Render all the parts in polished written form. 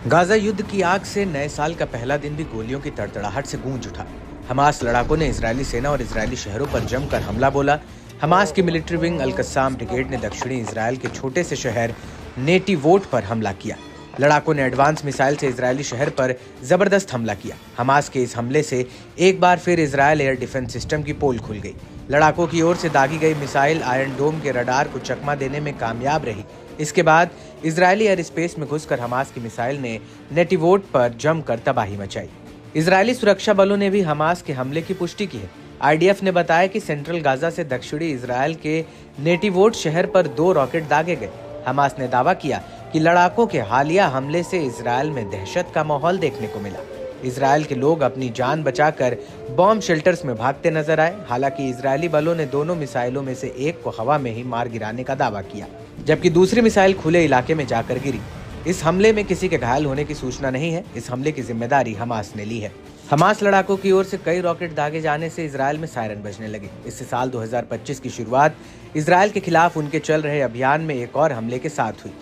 Gaza युद्ध की आग से नए साल का पहला दिन भी गोलियों की तड़तड़ाहट से गूंज उठा। हमास लड़ाकों ने इजरायली सेना और इजरायली शहरों पर जमकर हमला बोला। हमास की मिलिट्री विंग अल कस्साम ब्रिगेड ने दक्षिणी इजरायल के छोटे से शहर नेटिवोट पर हमला किया। लड़ाकों ने एडवांस मिसाइल से इजरायली शहर पर जबरदस्त हमला किया। हमास के इस हमले से एक बार फिर इजरायल एयर डिफेंस सिस्टम की पोल खुल गई। लड़ाकों की ओर से दागी गई मिसाइल आयरन डोम के रडार को चकमा देने में कामयाब रही। इसके बाद इजरायली एयर स्पेस में घुसकर हमास की मिसाइल ने नेटिवोट पर जमकर तबाही मचाई। इजरायली सुरक्षा बलों ने भी हमास के हमले की पुष्टि की है। आईडीएफ ने बताया कि सेंट्रल गाजा से दक्षिणी इजरायल के नेटिवोट शहर पर 2 रॉकेट दागे गए। हमास ने दावा किया कि लड़ाकों के हालिया हमले से इजरायल में दहशत का माहौल देखने को मिला। इजरायल के लोग अपनी जान बचाकर बॉम्ब शेल्टर्स में भागते नजर आए। हालांकि इजरायली बलों ने दोनों मिसाइलों में से एक को हवा में ही मार गिराने का दावा किया, जबकि दूसरी मिसाइल खुले इलाके में जाकर गिरी। इस हमले में किसी के घायल होने की सूचना नहीं है। इस हमले की जिम्मेदारी हमास ने ली है। हमास लड़ाकों की ओर से कई रॉकेट दागे जाने से इजरायल में सायरन बजने लगे। इससे साल 2025 की शुरुआत इजरायल के खिलाफ उनके चल रहे अभियान में एक और हमले के साथ हुई।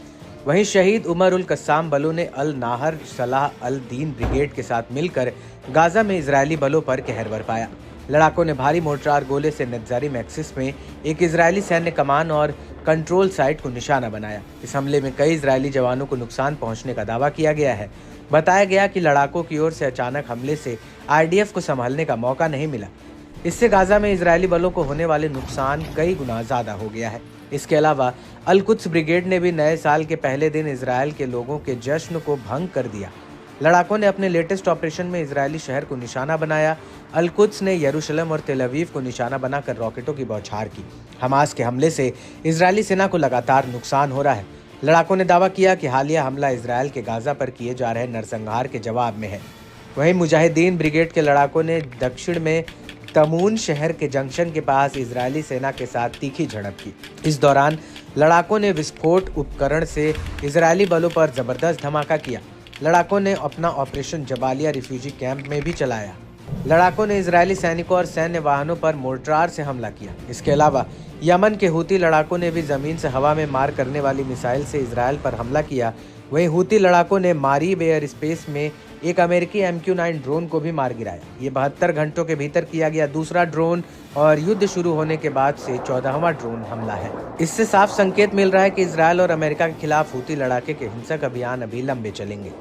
वहीं शहीद उमर उल कस्साम बलों ने अल नाहर सलाह अल दीन ब्रिगेड के साथ मिलकर गाजा में इजरायली बलों पर कहर बरपाया। लड़ाकों ने भारी मोर्टार गोले से नज़ारिम एक्सिस में एक इजरायली सैन्य कमान और कंट्रोल साइट को निशाना बनाया। इस हमले में कई इजरायली जवानों को नुकसान पहुंचने का दावा किया गया है। बताया गया कि लड़ाकों की ओर से अचानक हमले से आईडीएफ को संभालने का मौका नहीं मिला। इससे गाजा में इजरायली बलों को होने वाले नुकसान कई गुना ज्यादा हो गया है। इसके अलावा अल कुद्स ब्रिगेड ने भी नए साल के पहले दिन इजरायल के लोगों के जश्न को भंग कर दिया। लड़ाकों ने अपने लेटेस्ट ऑपरेशन में इजरायली शहर को निशाना बनाया। अल कुद्स ने यरूशलेम और तेल अवीव को निशाना बनाकर रॉकेटों की बौछार की। हमास के हमले से इजरायली सेना को लगातार नुकसान हो रहा है। लड़ाकों ने दावा किया कि हालिया हमला इजरायल के गाजा पर किए जा रहे नरसंहार के जवाब में है। वहीं मुजाहिदीन ब्रिगेड के लड़ाकों ने दक्षिण में तमून शहर के जंक्शन के पास इजरायली सेना के साथ तीखी झड़प की। इस दौरान लड़ाकों ने विस्फोट उपकरण से इजरायली बलों पर जबरदस्त धमाका किया। लड़ाकों ने अपना ऑपरेशन जबालिया रिफ्यूजी कैंप में भी चलाया। लड़ाकों ने इजरायली सैनिकों और सैन्य वाहनों पर मोर्टार से हमला किया। इसके अलावा यमन के हूती लड़ाकों ने भी जमीन से हवा में मार करने वाली मिसाइल से इजरायल पर हमला किया। वहीं हूती लड़ाकों ने मारीब एयर स्पेस में एक अमेरिकी MQ-9 ड्रोन को भी मार गिराया। ये 72 घंटों के भीतर किया गया दूसरा ड्रोन और युद्ध शुरू होने के बाद से 14वां ड्रोन हमला है। इससे साफ संकेत मिल रहा है कि इजरायल और अमेरिका के खिलाफ हूती लड़ाके के हिंसक अभियान अभी लंबे चलेंगे।